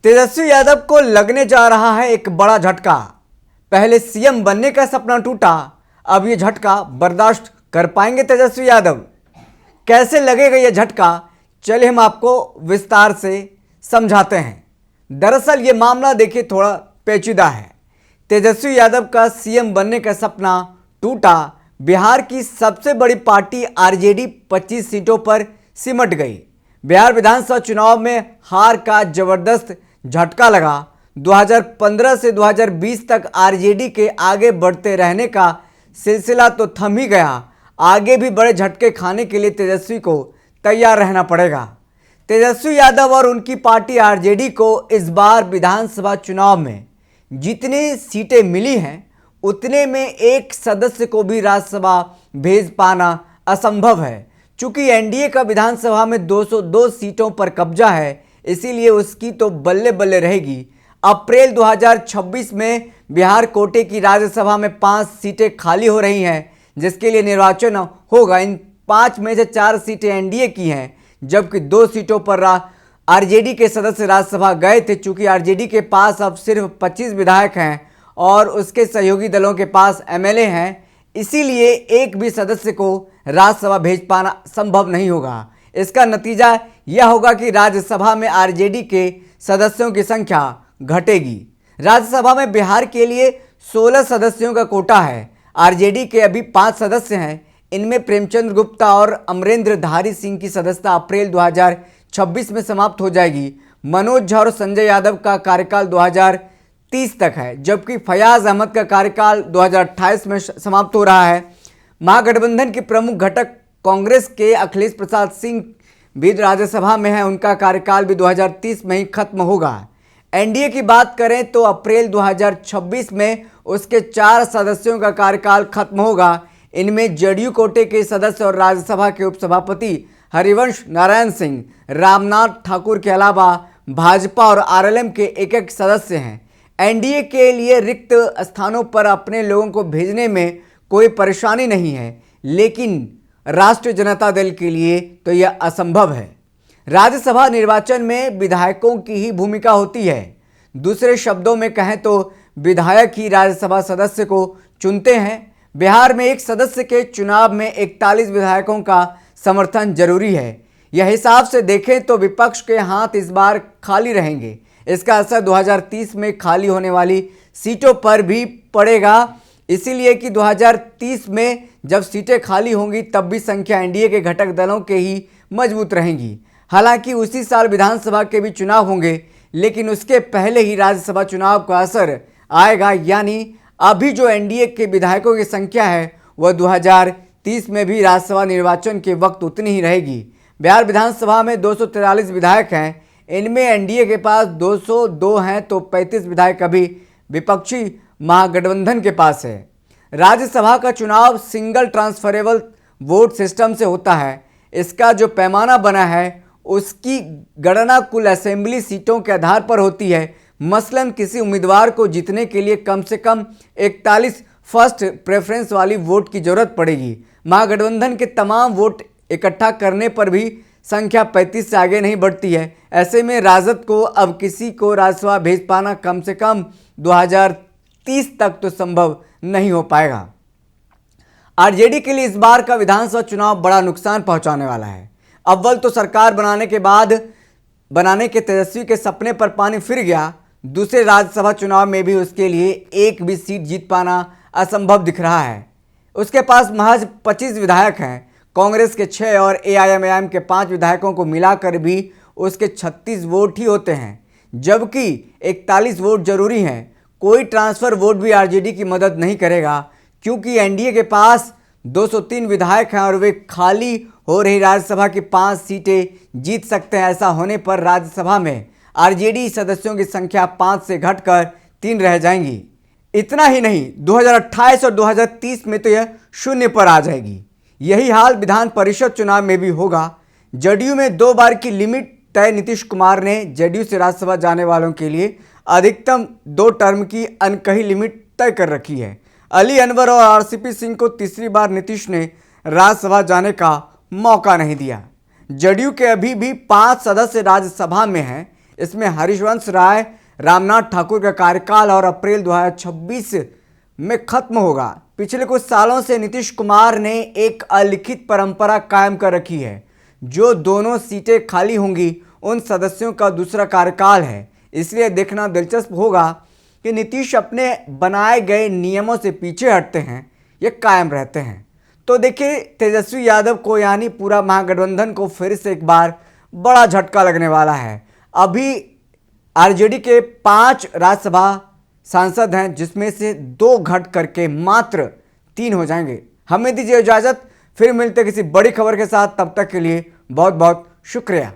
तेजस्वी यादव को लगने जा रहा है एक बड़ा झटका। पहले सीएम बनने का सपना टूटा, अब ये झटका बर्दाश्त कर पाएंगे तेजस्वी यादव? कैसे लगेगा ये झटका, चलिए हम आपको विस्तार से समझाते हैं। दरअसल ये मामला देखिए थोड़ा पेचीदा है। तेजस्वी यादव का सीएम बनने का सपना टूटा। बिहार की सबसे बड़ी पार्टी आरजेडी 25 सीटों पर सिमट गई। बिहार विधानसभा चुनाव में हार का जबरदस्त झटका लगा। 2015 से 2020 तक आरजेडी के आगे बढ़ते रहने का सिलसिला तो थम ही गया, आगे भी बड़े झटके खाने के लिए तेजस्वी को तैयार रहना पड़ेगा। तेजस्वी यादव और उनकी पार्टी आरजेडी को इस बार विधानसभा चुनाव में जितनी सीटें मिली हैं उतने में एक सदस्य को भी राज्यसभा भेज पाना असंभव है। चूंकि एनडीए का विधानसभा में 202 सीटों पर कब्जा है, इसीलिए उसकी तो बल्ले बल्ले रहेगी। अप्रैल 2026 में बिहार कोटे की राज्यसभा में 5 सीटें खाली हो रही हैं, जिसके लिए निर्वाचन होगा। इन 5 में से 4 सीटें एनडीए की हैं, जबकि 2 सीटों पर आरजेडी के सदस्य राज्यसभा गए थे। चूंकि आरजेडी के पास अब सिर्फ 25 विधायक हैं और उसके सहयोगी दलों के पास एमएलए हैं, इसीलिए एक भी सदस्य को राज्यसभा भेज पाना संभव नहीं होगा। इसका नतीजा यह होगा कि राज्यसभा में आरजेडी के सदस्यों की संख्या घटेगी। राज्यसभा में बिहार के लिए 16 सदस्यों का कोटा है। आरजेडी के अभी 5 सदस्य हैं। इनमें प्रेमचंद्र गुप्ता और अमरेंद्र धारी सिंह की सदस्यता अप्रैल 2026 में समाप्त हो जाएगी। मनोज झा और संजय यादव का कार्यकाल 2030 तक है, जबकि फयाज अहमद का कार्यकाल 2028 में समाप्त हो रहा है। महागठबंधन के प्रमुख घटक कांग्रेस के अखिलेश प्रसाद सिंह भी राज्यसभा में है, उनका कार्यकाल भी 2030 में ही खत्म होगा। एनडीए की बात करें तो अप्रैल 2026 में उसके 4 सदस्यों का कार्यकाल खत्म होगा। इनमें जदयू कोटे के सदस्य और राज्यसभा के उपसभापति हरिवंश नारायण सिंह, रामनाथ ठाकुर के अलावा भाजपा और आरएलएम के एक सदस्य हैं। एनडीए के लिए रिक्त स्थानों पर अपने लोगों को भेजने में कोई परेशानी नहीं है, लेकिन राष्ट्रीय जनता दल के लिए तो यह असंभव है। राज्यसभा निर्वाचन में विधायकों की ही भूमिका होती है। दूसरे शब्दों में कहें तो विधायक ही राज्यसभा सदस्य को चुनते हैं। बिहार में एक सदस्य के चुनाव में 41 विधायकों का समर्थन जरूरी है। यह हिसाब से देखें तो विपक्ष के हाथ इस बार खाली रहेंगे। इसका असर 2030 में खाली होने वाली सीटों पर भी पड़ेगा, इसीलिए कि 2030 में जब सीटें खाली होंगी तब भी संख्या एनडीए के घटक दलों के ही मजबूत रहेंगी। हालांकि उसी साल विधानसभा के भी चुनाव होंगे, लेकिन उसके पहले ही राज्यसभा चुनाव का असर आएगा। यानी अभी जो एनडीए के विधायकों की संख्या है वह 2030 में भी राज्यसभा निर्वाचन के वक्त उतनी ही रहेगी। बिहार विधानसभा में 243 विधायक हैं। इनमें एनडीए के पास 202 हैं तो 35 विधायक अभी विपक्षी महागठबंधन के पास है। राज्यसभा का चुनाव सिंगल ट्रांसफरेबल वोट सिस्टम से होता है। इसका जो पैमाना बना है उसकी गणना कुल असेंबली सीटों के आधार पर होती है। मसलन किसी उम्मीदवार को जीतने के लिए कम से कम 41 फर्स्ट प्रेफरेंस वाली वोट की जरूरत पड़ेगी। महागठबंधन के तमाम वोट इकट्ठा करने पर भी संख्या 35 से आगे नहीं बढ़ती है। ऐसे में राजद को अब किसी को राज्यसभा भेज पाना कम से कम 2030 तक तो संभव नहीं हो पाएगा। आरजेडी के लिए इस बार का विधानसभा चुनाव बड़ा नुकसान पहुंचाने वाला है। अव्वल तो सरकार बनाने के तेजस्वी के सपने पर पानी फिर गया। दूसरे राज्यसभा चुनाव में भी उसके लिए एक भी सीट जीत पाना असंभव दिख रहा है। उसके पास महज 25 विधायक हैं। कांग्रेस के 6 और एआईएमआईएम के 5 विधायकों को मिलाकर भी उसके 36 वोट ही होते हैं, जबकि 41 वोट जरूरी हैं। कोई ट्रांसफर वोट भी आरजेडी की मदद नहीं करेगा, क्योंकि एनडीए के पास 203 विधायक हैं और वे खाली हो रही राज्यसभा की 5 सीटें जीत सकते हैं। ऐसा होने पर राज्यसभा में आरजेडी सदस्यों की संख्या 5 से घटकर 3 रह जाएंगी। इतना ही नहीं, 2028 और 2030 में तो यह शून्य पर आ जाएगी। यही हाल विधान परिषद चुनाव में भी होगा। जदयू में 2 बार की लिमिट तय नीतीश कुमार ने जदयू से राज्यसभा जाने वालों के लिए अधिकतम 2 टर्म की अनकही लिमिट तय कर रखी है। अली अनवर और आरसीपी सिंह को तीसरी बार नीतीश ने राज्यसभा जाने का मौका नहीं दिया। जदयू के अभी भी 5 सदस्य राज्यसभा में हैं। इसमें हरिवंश राय रामनाथ ठाकुर का कार्यकाल और अप्रैल 2026 में खत्म होगा। पिछले कुछ सालों से नीतीश कुमार ने एक अलिखित परंपरा कायम कर रखी है। जो दोनों सीटें खाली होंगी उन सदस्यों का दूसरा कार्यकाल है। इसलिए देखना दिलचस्प होगा कि नीतीश अपने बनाए गए नियमों से पीछे हटते हैं या कायम रहते हैं। तो देखिए, तेजस्वी यादव को यानी पूरा महागठबंधन को फिर से एक बार बड़ा झटका लगने वाला है। अभी आरजेडी के 5 राज्यसभा सांसद हैं, जिसमें से 2 घट करके मात्र 3 हो जाएंगे। हमें दीजिए इजाजत, फिर मिलते किसी बड़ी खबर के साथ। तब तक के लिए बहुत बहुत शुक्रिया।